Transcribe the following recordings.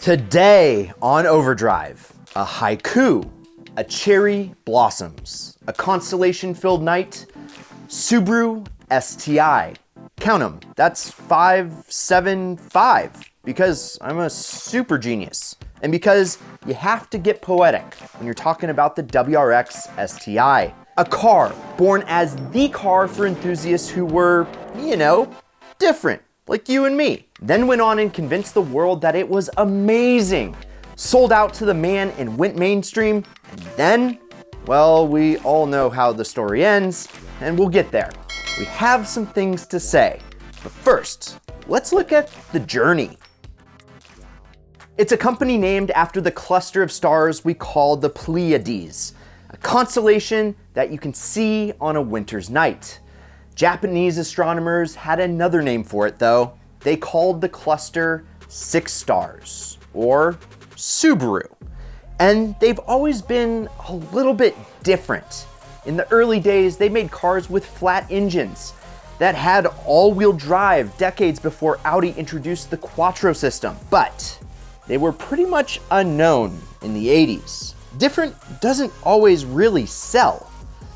Today on Overdrive, a haiku, a cherry blossoms, a constellation-filled night, Subaru STI. Count them, that's 575, because I'm a super genius. And because you have to get poetic when you're talking about the WRX STI. A car born as the car for enthusiasts who were, different, like you and me. Then went on and convinced the world that it was amazing. Sold out to the man and went mainstream. And then, well, we all know how the story ends, and we'll get there. We have some things to say. But first, let's look at the journey. It's a company named after the cluster of stars we call the Pleiades, a constellation that you can see on a winter's night. Japanese astronomers had another name for it though. They called the cluster six stars, or Subaru. And they've always been a little bit different. In the early days, they made cars with flat engines that had all-wheel drive decades before Audi introduced the Quattro system. But they were pretty much unknown in the 80s. Different doesn't always really sell.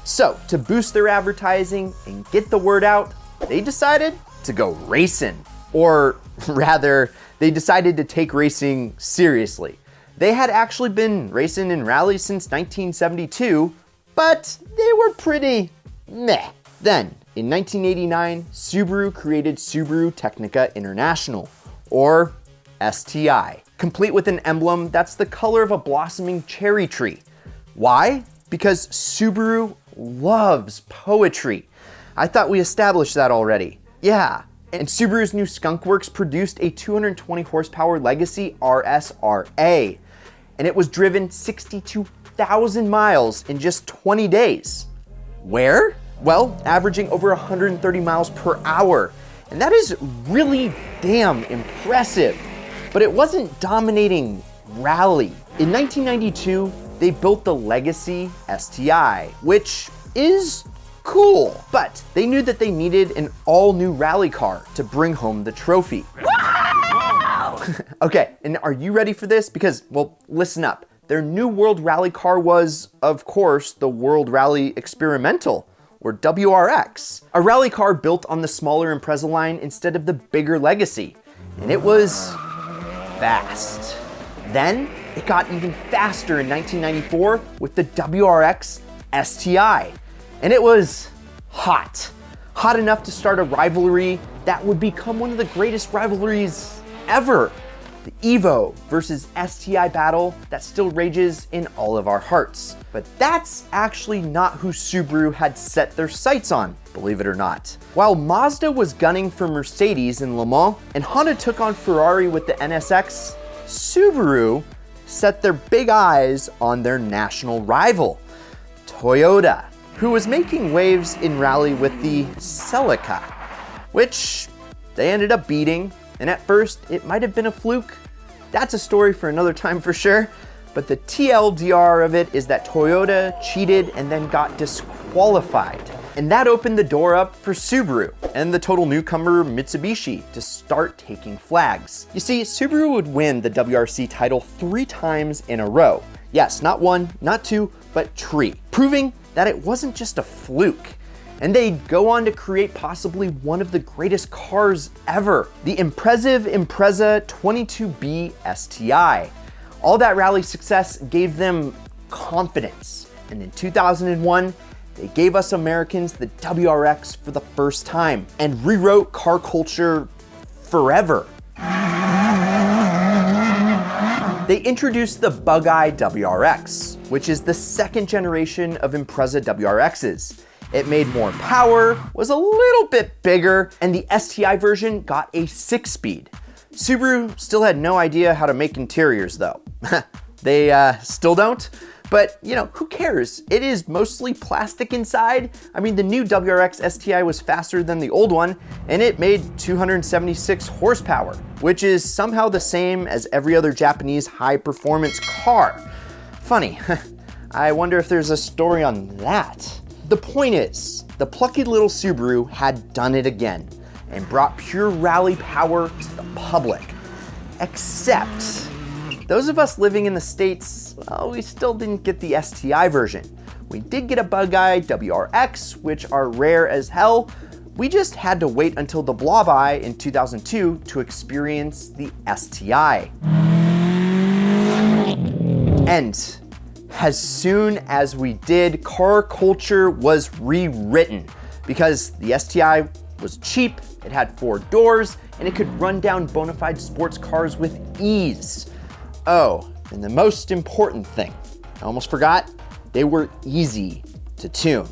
So to boost their advertising and get the word out, they decided to go racing. Or rather, they decided to take racing seriously. They had actually been racing in rallies since 1972, but they were pretty meh. Then, in 1989, Subaru created Subaru Technica International, or STI, complete with an emblem that's the color of a blossoming cherry tree. Why? Because Subaru loves poetry. I thought we established that already. Yeah, and Subaru's new Skunk Works produced a 220 horsepower Legacy RSRA, and it was driven 62,000 miles in just 20 days. Where? Well, averaging over 130 miles per hour, and that is really damn impressive. But it wasn't dominating rally. In 1992, they built the Legacy STI, which is cool, but they knew that they needed an all-new rally car to bring home the trophy. Wow! Okay, and are you ready for this? Because, well, listen up. Their new World Rally car was, of course, the World Rally Experimental, or WRX, a rally car built on the smaller Impreza line instead of the bigger Legacy, and it was fast. Then it got even faster in 1994 with the WRX STI. And it was hot. Hot enough to start a rivalry that would become one of the greatest rivalries ever. The Evo versus STI battle that still rages in all of our hearts. But that's actually not who Subaru had set their sights on, believe it or not. While Mazda was gunning for Mercedes in Le Mans and Honda took on Ferrari with the NSX, Subaru set their big eyes on their national rival, Toyota, who was making waves in rally with the Celica, which they ended up beating, and at first it might have been a fluke. That's a story for another time for sure, but the TLDR of it is that Toyota cheated and then got disqualified. And that opened the door up for Subaru and the total newcomer Mitsubishi to start taking flags. You see, Subaru would win the WRC title 3 times in a row. Yes, not 1, not 2, but 3, proving that it wasn't just a fluke. And they'd go on to create possibly one of the greatest cars ever, the impressive Impreza 22B STI. All that rally success gave them confidence. And in 2001, they gave us Americans the WRX for the first time and rewrote car culture forever. They introduced the Bug-Eye WRX, which is the second generation of Impreza WRXs. It made more power, was a little bit bigger, and the STI version got a 6-speed. Subaru still had no idea how to make interiors though. They still don't, but who cares? It is mostly plastic inside. I mean, the new WRX STI was faster than the old one, and it made 276 horsepower, which is somehow the same as every other Japanese high-performance car. Funny, I wonder if there's a story on that. The point is, the plucky little Subaru had done it again and brought pure rally power to the public. Except Those of us living in the States, well, we still didn't get the STI version. We did get a bug eye WRX, which are rare as hell. We just had to wait until the blob eye in 2002 to experience the STI. And as soon as we did, car culture was rewritten because the STI was cheap, it had 4 doors, and it could run down bona fide sports cars with ease. Oh, and the most important thing, I almost forgot, they were easy to tune.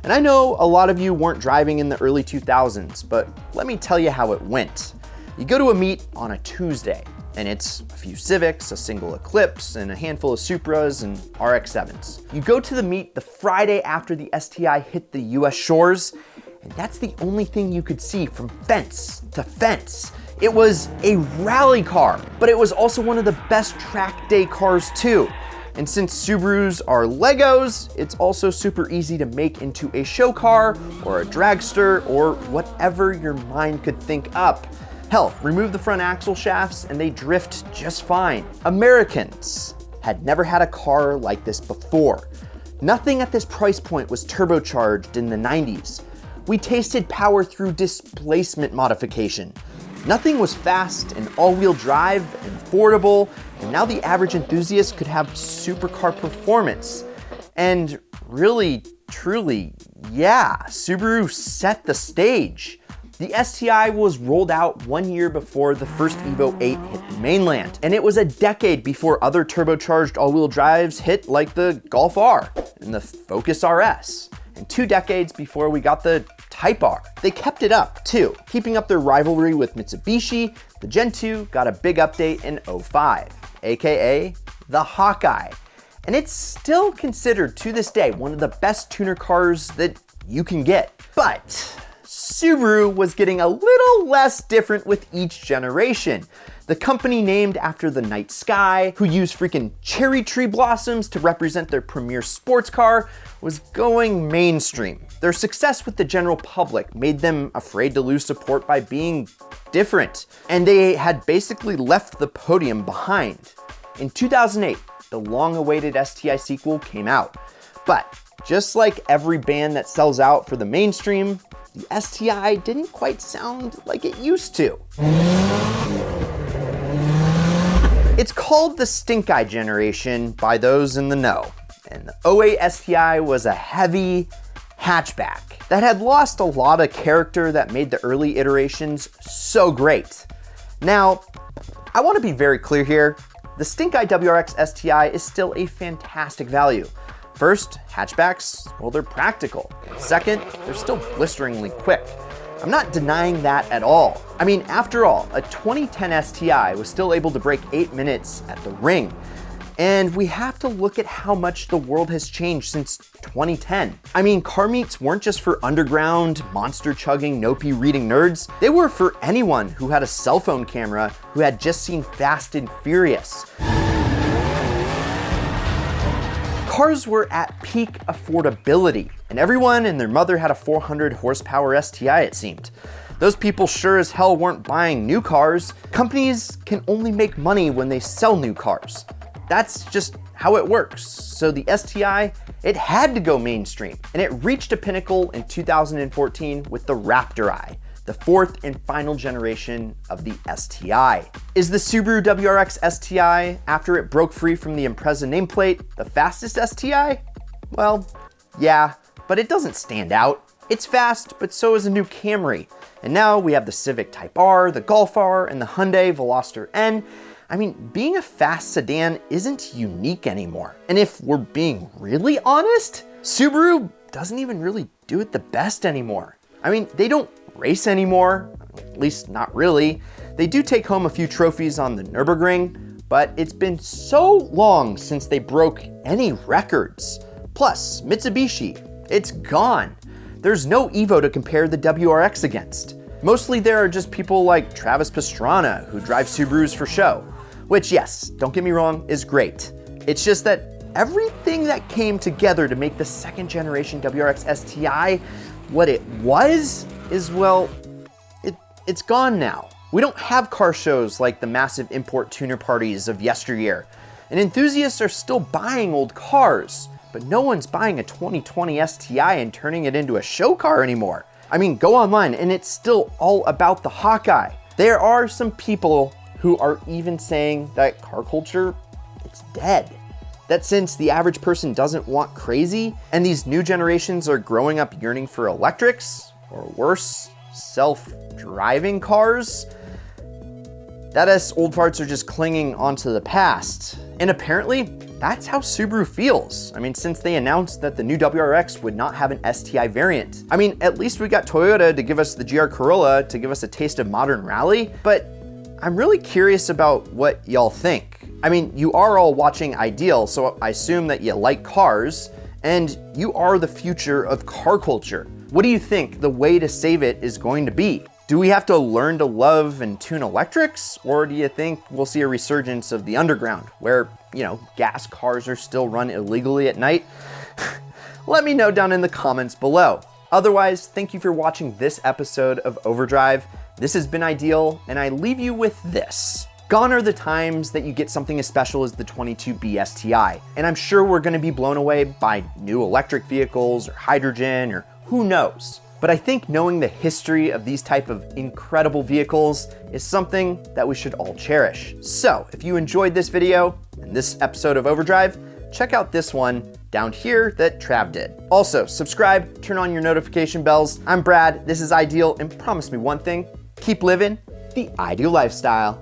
And I know a lot of you weren't driving in the early 2000s, but let me tell you how it went. You go to a meet on a Tuesday, and it's a few Civics, a single Eclipse, and a handful of Supras and RX-7s. You go to the meet the Friday after the STI hit the US shores, and that's the only thing you could see from fence to fence. It was a rally car, but it was also one of the best track day cars too. And since Subarus are Legos, it's also super easy to make into a show car or a dragster or whatever your mind could think up. Hell, remove the front axle shafts and they drift just fine. Americans had never had a car like this before. Nothing at this price point was turbocharged in the 90s. We tasted power through displacement modification. Nothing was fast and all-wheel drive and affordable, and now the average enthusiast could have supercar performance. And really, truly, yeah, Subaru set the stage. The STI was rolled out 1 year before the first Evo 8 hit the mainland, and it was a decade before other turbocharged all-wheel drives hit, like the Golf R and the Focus RS, and 2 decades before we got the Type R. They kept it up too, keeping up their rivalry with Mitsubishi. The Gen 2 got a big update in 05, aka the Hawkeye. And it's still considered to this day one of the best tuner cars that you can get. But Subaru was getting a little less different with each generation. The company named after the night sky, who used freaking cherry tree blossoms to represent their premier sports car, was going mainstream. Their success with the general public made them afraid to lose support by being different, and they had basically left the podium behind. In 2008, the long-awaited STI sequel came out, but just like every band that sells out for the mainstream, the STI didn't quite sound like it used to. It's called the stink eye generation by those in the know, and the 08 STI was a heavy hatchback that had lost a lot of character that made the early iterations so great. Now, I want to be very clear here, the stink eye WRX STI is still a fantastic value. First, hatchbacks, well, they're practical. Second, they're still blisteringly quick. I'm not denying that at all. I mean, after all, a 2010 STI was still able to break 8 minutes at the ring. And we have to look at how much the world has changed since 2010. I mean, car meets weren't just for underground, monster-chugging, Nopi reading nerds. They were for anyone who had a cell phone camera who had just seen Fast and Furious. Cars were at peak affordability, and everyone and their mother had a 400 horsepower STI, it seemed. Those people sure as hell weren't buying new cars. Companies can only make money when they sell new cars. That's just how it works. So the STI, it had to go mainstream, and it reached a pinnacle in 2014 with the Raptor Eye, the 4th and final generation of the STI. Is the Subaru WRX STI, after it broke free from the Impreza nameplate, the fastest STI? Well, yeah, but it doesn't stand out. It's fast, but so is a new Camry. And now we have the Civic Type R, the Golf R, and the Hyundai Veloster N. I mean, being a fast sedan isn't unique anymore. And if we're being really honest, Subaru doesn't even really do it the best anymore. I mean, they don't race anymore, at least not really. They do take home a few trophies on the Nürburgring, but it's been so long since they broke any records. Plus, Mitsubishi, it's gone. There's no Evo to compare the WRX against. Mostly there are just people like Travis Pastrana who drive Subarus for show, which, yes, don't get me wrong, is great. It's just that everything that came together to make the 2nd generation WRX STI what it was is, well, it's gone now. We don't have car shows like the massive import tuner parties of yesteryear, and enthusiasts are still buying old cars, but no one's buying a 2020 STI and turning it into a show car anymore. I mean, go online and it's still all about the Hawkeye. There are some people who are even saying that car culture, it's dead. That since the average person doesn't want crazy, and these new generations are growing up yearning for electrics, or worse, self-driving cars, that us old farts are just clinging onto the past. And apparently, that's how Subaru feels. I mean, since they announced that the new WRX would not have an STI variant. I mean, at least we got Toyota to give us the GR Corolla to give us a taste of modern rally, but I'm really curious about what y'all think. I mean, you are all watching Ideal, so I assume that you like cars, and you are the future of car culture. What do you think the way to save it is going to be? Do we have to learn to love and tune electrics? Or do you think we'll see a resurgence of the underground where, gas cars are still run illegally at night? Let me know down in the comments below. Otherwise, thank you for watching this episode of Overdrive. This has been Ideal, and I leave you with this. Gone are the times that you get something as special as the 22B STI, and I'm sure we're gonna be blown away by new electric vehicles or hydrogen or who knows. But I think knowing the history of these type of incredible vehicles is something that we should all cherish. So if you enjoyed this video and this episode of Overdrive, check out this one down here that Trav did. Also, subscribe, turn on your notification bells. I'm Brad, this is Ideal, and promise me one thing, keep living the ideal lifestyle.